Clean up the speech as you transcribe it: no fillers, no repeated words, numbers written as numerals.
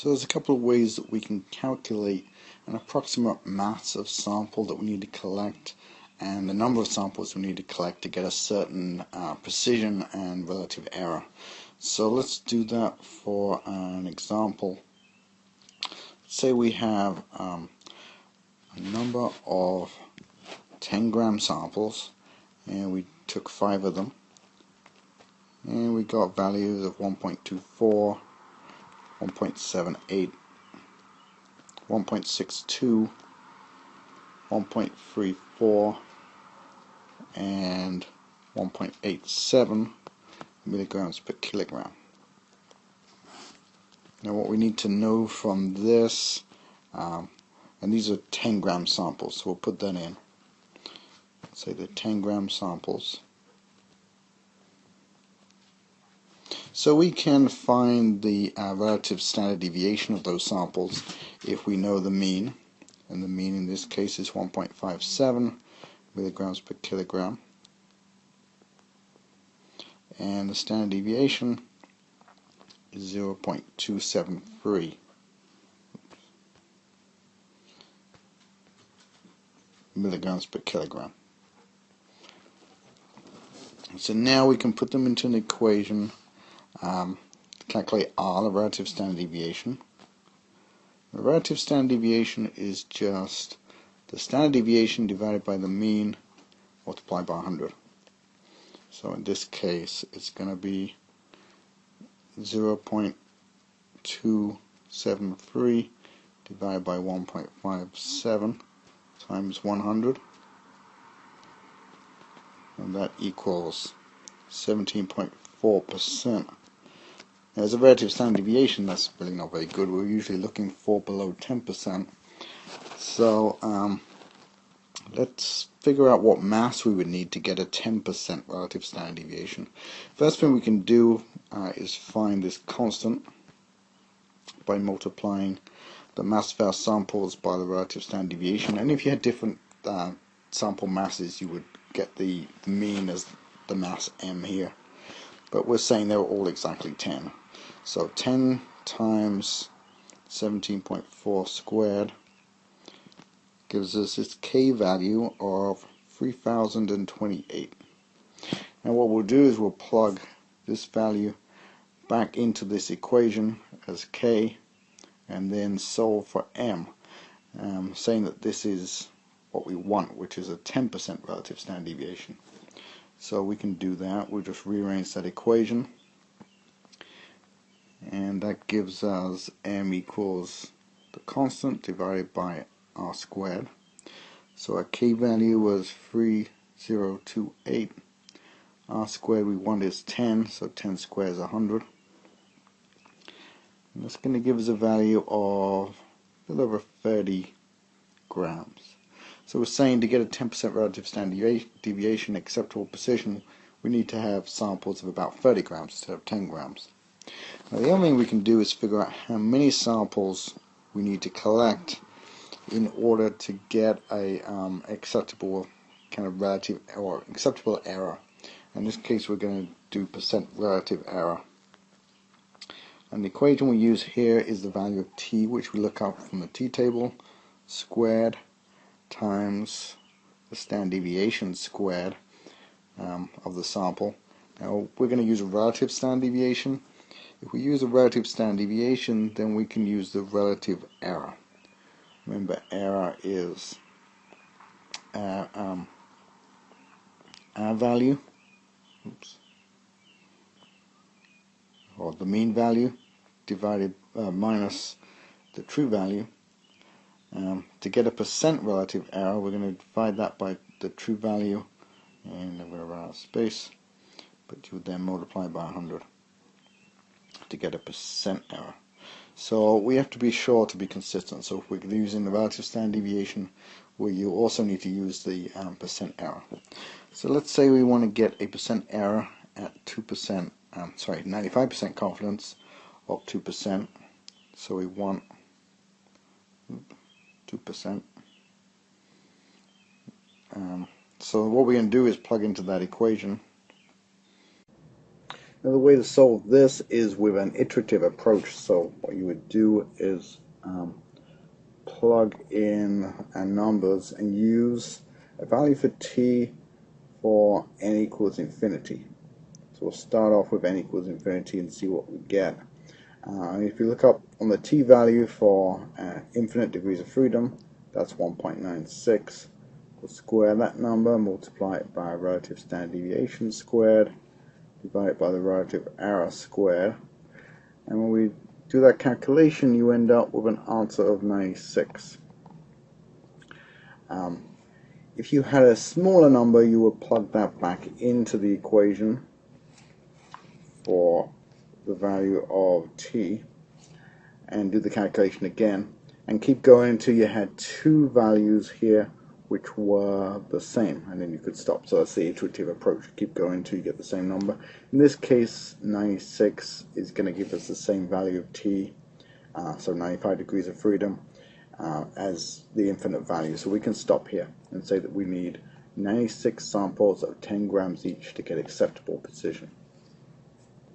So there's a couple of ways that we can calculate an approximate mass of sample that we need to collect and the number of samples we need to collect to get a certain precision and relative error. So let's do that for an example. Say we have a number of 10-gram samples and we took 5 of them and we got values of 1.24, 1.78, 1.62, 1.34 and 1.87 milligrams per kilogram. Now what we need to know from this, and these are 10-gram samples, so we'll put that in. Say they're 10-gram samples. So we can find the relative standard deviation of those samples if we know the mean, and the mean in this case is 1.57 milligrams per kilogram, and the standard deviation is 0.273 milligrams per kilogram. So now we can put them into an equation to calculate R, the relative standard deviation. The relative standard deviation is just the standard deviation divided by the mean multiplied by 100. So in this case it's going to be 0.273 divided by 1.57 times 100, and that equals 17.4%. As a relative standard deviation, that's really not very good. We're usually looking for below 10%. So let's figure out what mass we would need to get a 10% relative standard deviation. First thing we can do is find this constant by multiplying the mass of our samples by the relative standard deviation. And if you had different sample masses, you would get the mean as the mass m here. But we're saying they're all exactly 10. So 10 times 17.4 squared gives us this K value of 3028. Now what we'll do is we'll plug this value back into this equation as K and then solve for M, saying that this is what we want, which is a 10% relative standard deviation. So we can do that. We'll just rearrange that equation, and that gives us M equals the constant divided by R squared. So our K value was 3028. R squared we want is 10, so 10 squared is 100. And that's going to give us a value of a little over 30 grams. So we're saying to get a 10% relative standard deviation acceptable precision, we need to have samples of about 30 grams instead of 10 grams. Now the only thing we can do is figure out how many samples we need to collect in order to get a acceptable kind of relative or acceptable error. In this case we're going to do percent relative error. And the equation we use here is the value of t, which we look up from the t table, squared times the standard deviation squared of the sample. Now we're going to use a relative standard deviation. If we use a relative standard deviation, then we can use the relative error. Remember, error is our value, or the mean value, divided minus the true value. To get a percent relative error, we're going to divide that by the true value, and I'm going to run out of space, but you would then multiply by 100 to get a percent error. So we have to be sure to be consistent. So if we're using the relative standard deviation, you also need to use the percent error. So let's say we want to get a percent error at 95% confidence of 2%. So we want 2%. So what we're going to do is plug into that equation. Now the way to solve this is with an iterative approach. So what you would do is plug in numbers and use a value for t for n equals infinity. So we'll start off with n equals infinity and see what we get. If you look up on the t value for infinite degrees of freedom, that's 1.96. We'll square that number, multiply it by relative standard deviation squared, divide it by the relative error squared, and when we do that calculation you end up with an answer of 96. If you had a smaller number you would plug that back into the equation for the value of t and do the calculation again and keep going until you had two values here which were the same, and then you could stop. So that's the iterative approach. Keep going until you get the same number. In this case 96 is going to give us the same value of t, so 95 degrees of freedom, as the infinite value. So we can stop here and say that we need 96 samples of 10 grams each to get acceptable precision.